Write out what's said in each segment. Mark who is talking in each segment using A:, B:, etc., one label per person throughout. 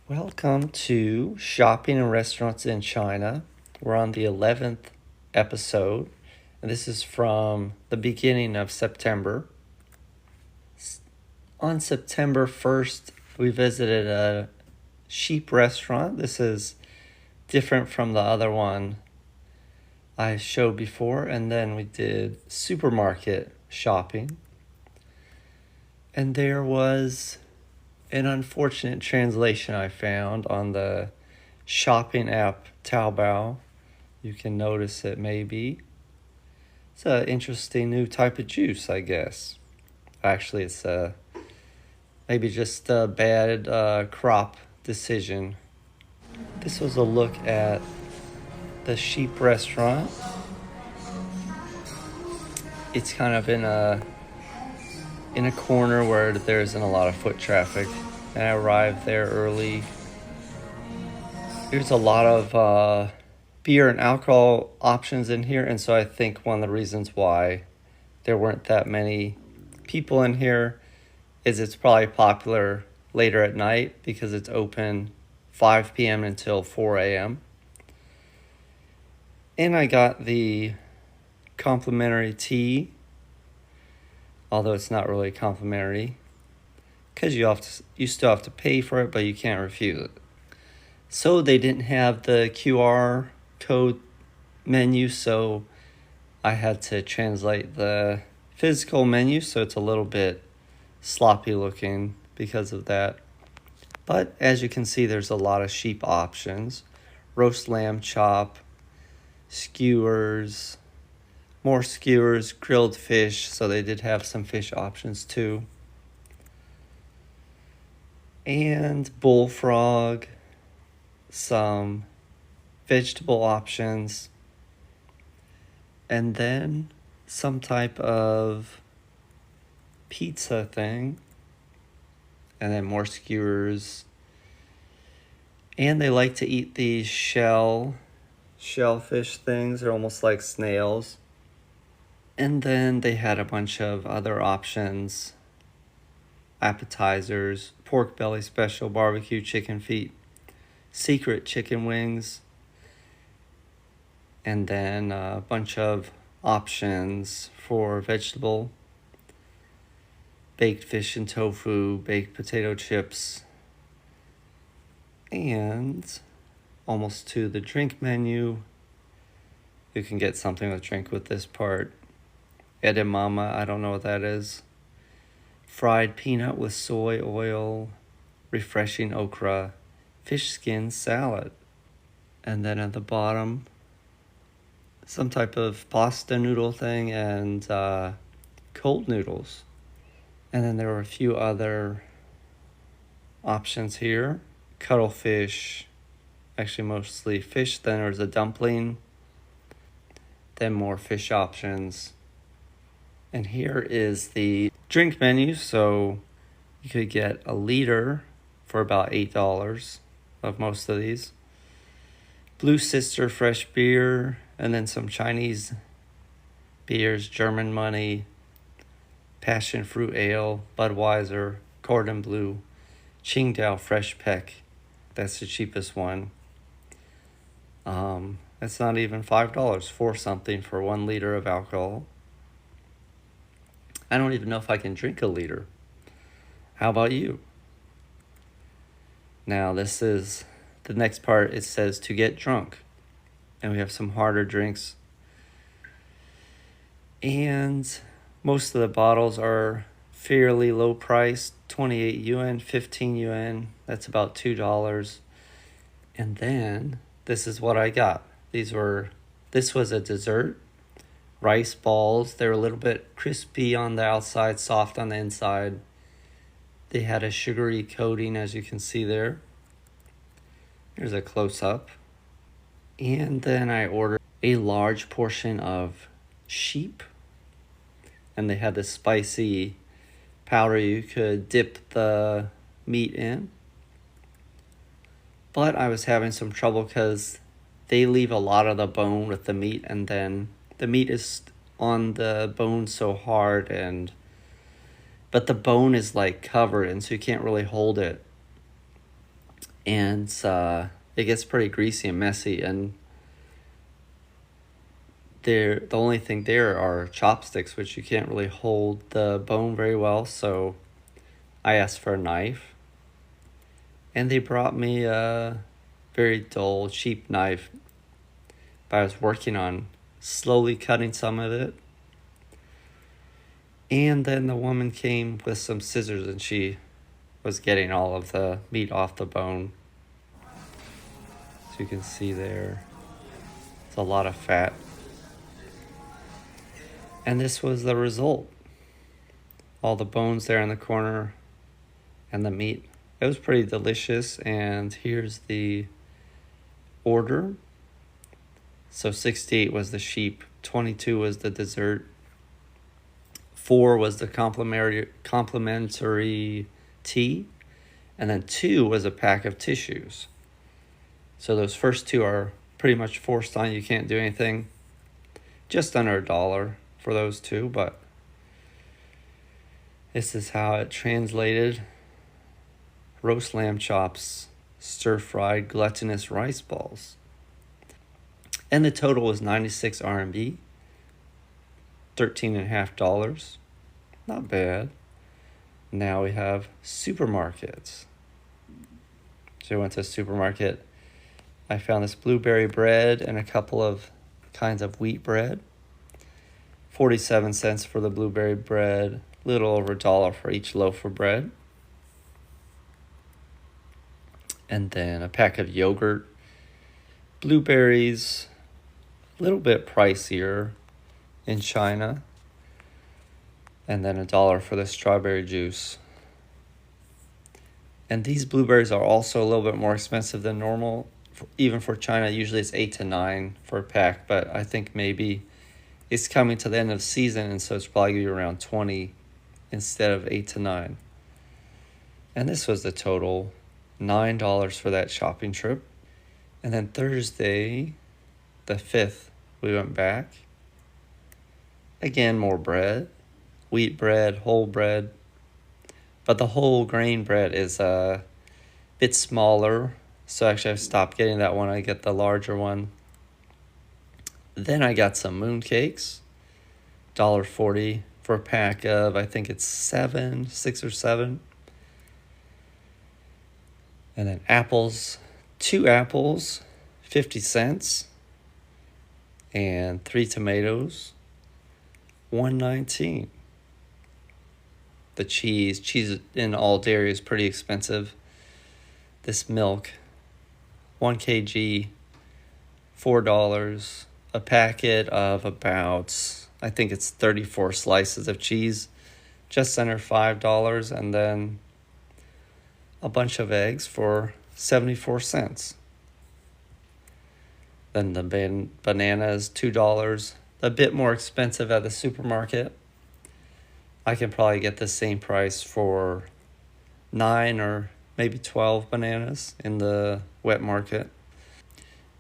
A: Welcome to Shopping and Restaurants in China. We're on the 11th episode, and this is from the beginning of September. On September 1st, we visited a sheep restaurant. This is different from the other one I showed before, and then we did supermarket shopping. And there was an unfortunate translation I found on the shopping app Taobao. You can notice it maybe. It's an interesting new type of juice, I guess. Actually, it's maybe just a bad crop decision. This was a look at the sheep restaurant. It's kind of in a corner where there isn't a lot of foot traffic, and I arrived there early. There's a lot of beer and alcohol options in here, and so I think one of the reasons why there weren't that many people in here is it's probably popular later at night because it's open 5 p.m. until 4 a.m. And I got the complimentary tea, although it's not really complimentary because you still have to pay for it, but you can't refuse it. So they didn't have the QR code menu, so I had to translate the physical menu, so it's a little bit sloppy looking because of that. But as you can see, there's a lot of sheep options. Roast lamb chop, skewers, more skewers, grilled fish, so they did have some fish options too. And bullfrog, some vegetable options, and then some type of pizza thing, and then more skewers. And they like to eat these shellfish things. They're almost like snails. And then they had a bunch of other options, appetizers, pork belly special, barbecue chicken feet, secret chicken wings, and then a bunch of options for vegetable, baked fish and tofu, baked potato chips, and almost to the drink menu. You can get something with drink with this part. Edamame, I don't know what that is. Fried peanut with soy oil, refreshing okra, fish skin salad. And then at the bottom, some type of pasta noodle thing and cold noodles. And then there were a few other options here. Cuttlefish, actually mostly fish. Then there's a dumpling. Then more fish options. And here is the drink menu. So you could get a liter for about $8 of most of these. Blue Sister fresh beer, and then some Chinese beers, German money, passion fruit ale, Budweiser, Cordon Bleu, Qingdao fresh peck. That's the cheapest one. It's not even $5 for something for 1 liter of alcohol. I don't even know if I can drink a liter. How about you? Now this is the next part. It says to get drunk. And we have some harder drinks. And most of the bottles are fairly low priced. 28 yuan, 15 yuan. That's about $2. And then this is what I got. This was a dessert. Rice balls. They're a little bit crispy on the outside, soft on the inside. They had a sugary coating, as you can see there. Here's a close-up. And then I ordered a large portion of sheep. And they had this spicy powder you could dip the meat in. But I was having some trouble because they leave a lot of the bone with the meat, and then the meat is on the bone so hard, but the bone is like covered, and so you can't really hold it. And it gets pretty greasy and messy, and the only thing there are chopsticks, which you can't really hold the bone very well, so I asked for a knife, and they brought me a very dull, cheap knife, but I was working on slowly cutting some of it. And then the woman came with some scissors, and she was getting all of the meat off the bone. So you can see there, it's a lot of fat. And this was the result. All the bones there in the corner and the meat. It was pretty delicious. And here's the order. So 68 was the sheep, 22 was the dessert, 4 was the complimentary tea, and then 2 was a pack of tissues. So those first 2 are pretty much forced on. You can't do anything. Just under $1 for those 2, but this is how it translated. Roast lamb chops, stir-fried glutinous rice balls. And the total was 96 RMB, $13.50. Not bad. Now we have supermarkets. So I went to a supermarket. I found this blueberry bread and a couple of kinds of wheat bread. 47 cents for the blueberry bread, a little over $1 for each loaf of bread. And then a pack of yogurt, blueberries, a little bit pricier in China. And then $1 for the strawberry juice. And these blueberries are also a little bit more expensive than normal. Even for China, usually it's 8 to 9 for a pack, but I think maybe it's coming to the end of the season, and so it's probably going to be around 20 instead of 8 to 9. And this was the total, $9 for that shopping trip. And then Thursday, the 5th, we went back. Again, more bread. Wheat bread, whole bread. But the whole grain bread is a bit smaller. So actually I've stopped getting that one. I get the larger one. Then I got some mooncakes. $1.40 for a pack of, I think it's 6 or 7. And then apples. 2 apples, 50 cents. And 3 tomatoes, $1.19. The cheese in all dairy is pretty expensive. This milk, 1 kg, $4. A packet of about, I think it's 34 slices of cheese, just under $5. And then a bunch of eggs for 74 cents. Then the bananas, $2. A bit more expensive at the supermarket. I can probably get the same price for 9 or maybe 12 bananas in the wet market.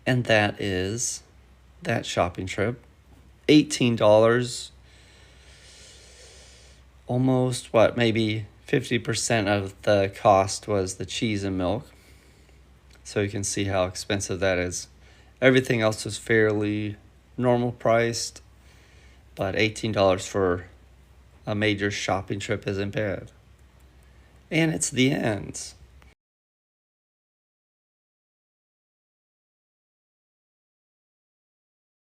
A: And that is that shopping trip. $18. Almost, maybe 50% of the cost was the cheese and milk. So you can see how expensive that is. Everything else was fairly normal priced, but $18 for a major shopping trip isn't bad. And it's the end.